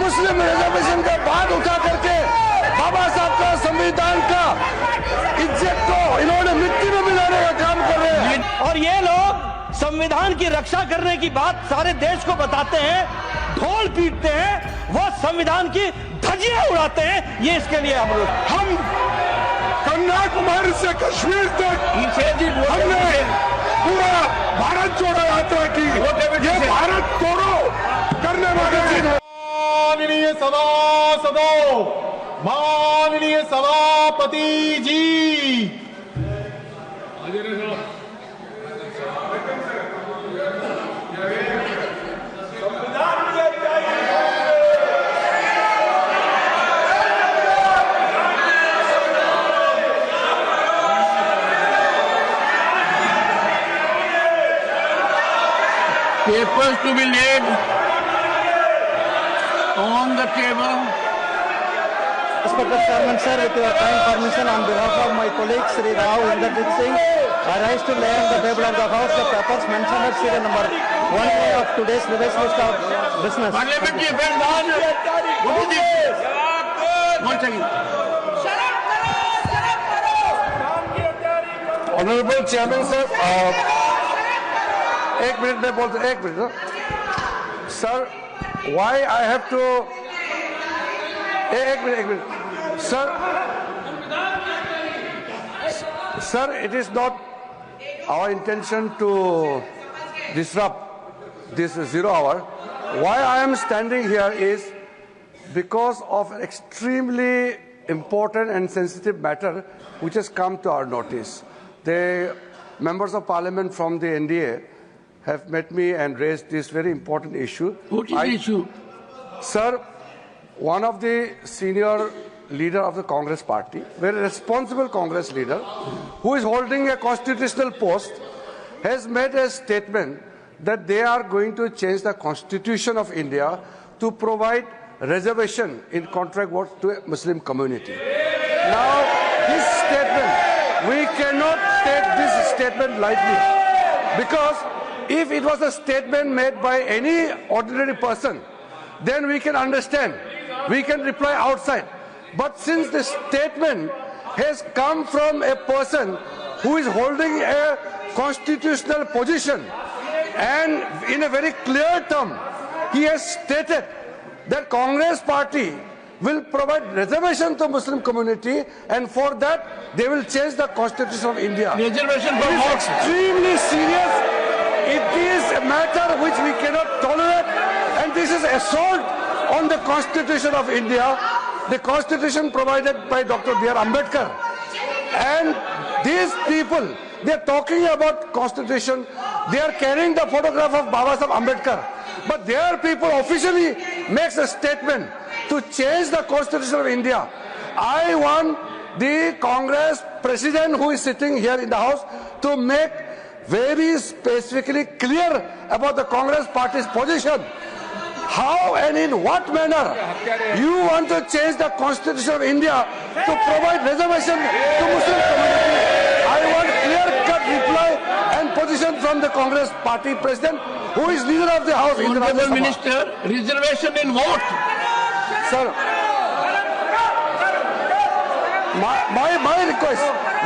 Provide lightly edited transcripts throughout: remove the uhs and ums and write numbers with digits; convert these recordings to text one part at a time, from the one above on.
मुस्लिम reservation का बात उठा करके बाबा साहब का संविधान का इज्जत को इन्होंने मिट्टी में मिलाने का काम कर रहे हैं। और ये लोग संविधान की रक्षा करने की बात सारे देश को बताते हैं, ढोल पीटते हैं, वो संविधान की धज्जियां उड़ाते हैं। ये इसके लिए हम कन्याकुमारी से कश्मीर तक हमने पूरा भारत जोड़ो यात्रा की। ये भारत तोड़ो करने वाले माननीय सभासदों, माननीय सभापति जी, papers to be laid on the table. Respected Chairman, sir, with your kind permission, on behalf of my colleague Sri Rao Inderjit Singh, I rise to lay on the table of the House the papers mentioned at serial number 1A of today's revised list of business. Parliamentary affairs on. What is this? One second. Honorable Chairman sir, एक minute में बोलते, एक minute sir, why I have to, एक minute sir, it is not our intention to disrupt this 0 hour. Why I am standing here is because of an extremely important and sensitive matter which has come to our notice. The members of parliament from the NDA have met me and raised this very important issue. What is the issue? Sir, one of the senior leader of the Congress party, very responsible Congress leader, who is holding a constitutional post, has made a statement that they are going to change the constitution of India to provide reservation in contract work to a Muslim community. Now, this statement, we cannot take this statement lightly, because if it was a statement made by any ordinary person, then we can understand, we can reply outside. But since the statement has come from a person who is holding a constitutional position, and in a very clear term, he has stated that Congress party will provide reservation to Muslim community, and for that they will change the constitution of India. Reservation for It is what? extremely serious. It is a matter which we cannot tolerate, and this is assault on the Constitution of India, the Constitution provided by Dr. B.R. Ambedkar. And these people, they are talking about Constitution, they are carrying the photograph of Baba Saheb Ambedkar, but their people officially makes a statement to change the Constitution of India. I want the Congress president who is sitting here in the House to make very specifically clear about the Congress party's position. How and in what manner you want to change the Constitution of India to provide reservation to Muslim community? I want clear-cut reply and position from the Congress party president, who is leader of the House in the Rajya Honorable Sabha. Minister, reservation in what? Sir,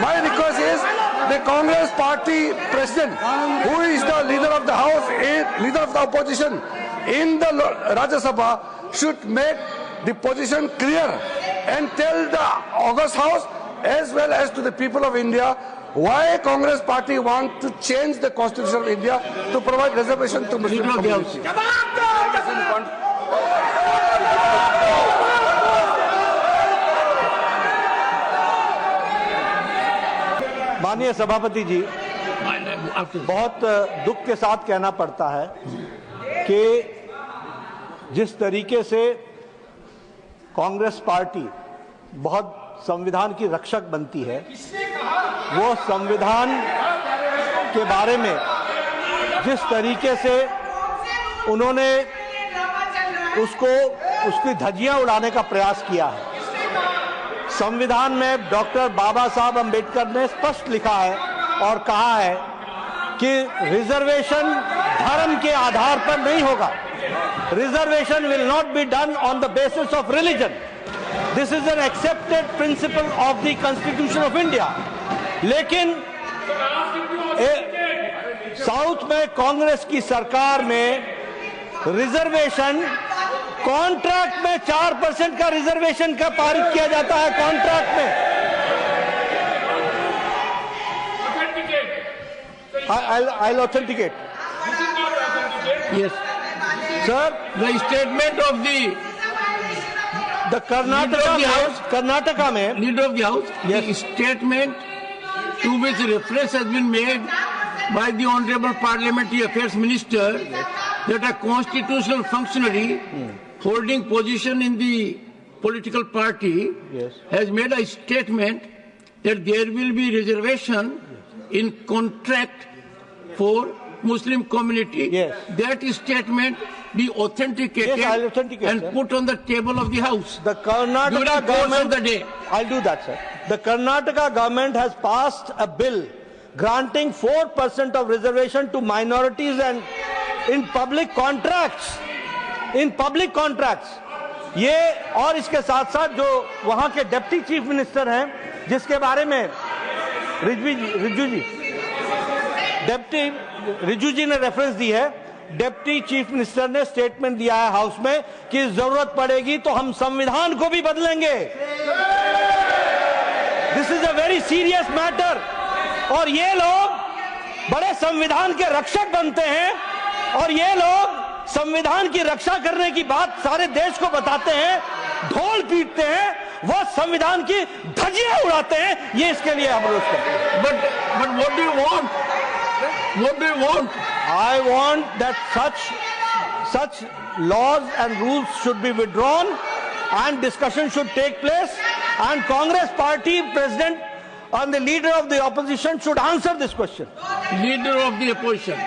my request is the Congress party president, who is the leader of the House, leader of the opposition in the Rajya Sabha, should make the position clear and tell the August House as well as to the people of India why Congress party want to change the Constitution of India to provide reservation to Muslim community. माननीय सभापति जी, बहुत दुख के साथ कहना पड़ता है कि जिस तरीके से कांग्रेस पार्टी बहुत संविधान की रक्षक बनती है, वो संविधान के बारे में जिस तरीके से उन्होंने उसकी धज्जियां उड़ाने का प्रयास किया है। संविधान में डॉक्टर बाबा साहब अंबेडकर ने स्पष्ट लिखा है और कहा है कि रिजर्वेशन धर्म के आधार पर नहीं होगा, reservation will not be done on the basis of religion. This is an accepted principle of the Constitution of India. लेकिन साउथ में कांग्रेस की सरकार में रिजर्वेशन कॉन्ट्रैक्ट में 4% का रिजर्वेशन का पारित किया जाता है कॉन्ट्रैक्ट में. I'll authenticate. Yes. Sir, The statement of the Karnataka में Leader of the House, the statement to which reference has been made by the Honorable Parliamentary Affairs Minister that a constitutional functionary holding position in the political party has made a statement that there will be reservation in contract for Muslim community. Yes. That statement be authenticated Yes, I'll authenticate, and sir. put on the table of the House. The Karnataka During the course of government, the day. I'll do that, sir. The Karnataka government has passed a bill granting 4% of reservation to minorities and in public contracts. In public contracts. ये और इसके साथ साथ जो वहां के deputy chief minister हैं, जिसके बारे में रिजू जी ने रेफरेंस दी है, डिप्टी चीफ मिनिस्टर ने स्टेटमेंट दिया है हाउस में कि जरूरत पड़ेगी तो हम संविधान को भी बदलेंगे. This is a very serious matter. और ये लोग बड़े संविधान के रक्षक बनते हैं और ये लोग संविधान की रक्षा करने की बात सारे देश को बताते हैं, ढोल पीटते हैं, वो संविधान की धज्जियां उड़ाते हैं. ये इसके लिए हम रोज करते हैं. But what do you want? What do you want? I want that such laws and rules should be withdrawn and discussion should take place and Congress party president and the leader of the opposition should answer this question. Leader of the opposition.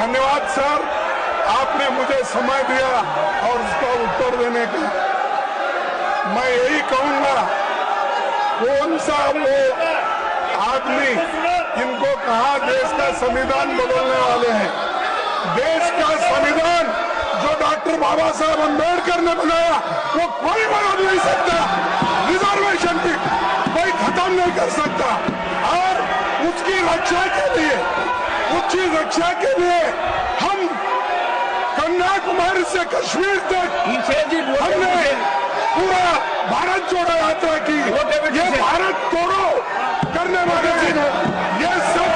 धन्यवाद sir, आपने मुझे समय दिया और उसका उत्तर देने का. मैं यही कहूंगा, कौन सा वो आदमी जिनको कहा देश का संविधान बदलने वाले हैं. देश का संविधान जो डॉक्टर बाबा साहब अम्बेडकर ने बनाया वो कोई बदल नहीं सकता. रिजर्वेशन भी कोई खत्म नहीं कर सकता. और उसकी रक्षा के लिए हम कन्याकुमारी से कश्मीर तक हमने पूरा भारत जोड़ो यात्रा की. ये भारत तोड़ो करने वाले ये सब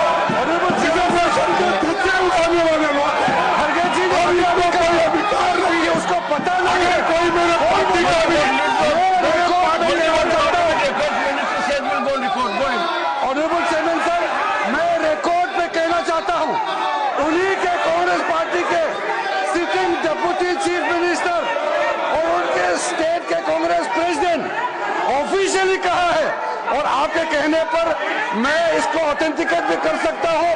रिजर्वेशन के धज्जे उड़ाने वाले लोग और इनको कोई अधिकार नहीं है, उसको पता नहीं है. कोई मेरे पार्टी का भी ऑनरेबल चेयरमैन सर, मैं रिकॉर्ड पे कहना चाहता हूं, उन्हीं के कांग्रेस पार्टी के सिटिंग डिप्टी चीफ मिनिस्टर और उनके स्टेट के कांग्रेस प्रेसिडेंट ऑफिशियली कहा है और आपके कहने पर मैं इसको ऑथेंटिकेट भी कर सकता हूं.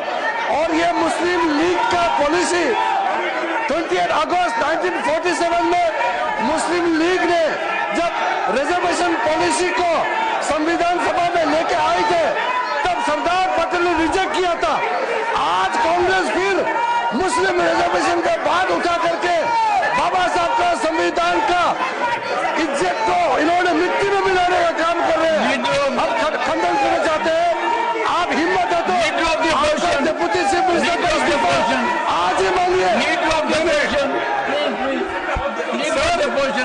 और ये मुस्लिम लीग का पॉलिसी 28 अगस्त 1947 में मुस्लिम लीग ने जब रिजर्वेशन पॉलिसी को संविधान सभा में लेके आए थे तब सरदार पटेल ने रिजेक्ट किया था. आज कांग्रेस फिर मुस्लिम रिजर्वेशन का बात उठा करके बाबा साहब का संविधान का इज्जत को इन्होंने मिट्टी में मिलाने का काम कर रहे हैं. हम खंडन करना चाहते हैं. आप हिम्मत है तो डिप्टी चीफ मिनिस्टर का इस्तीफा आज ही मांगिए.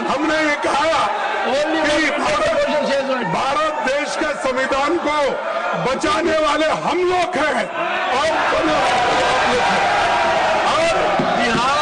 हमने ये कहा कि भारत देश के संविधान को बचाने वाले हम लोग हैं और बिहार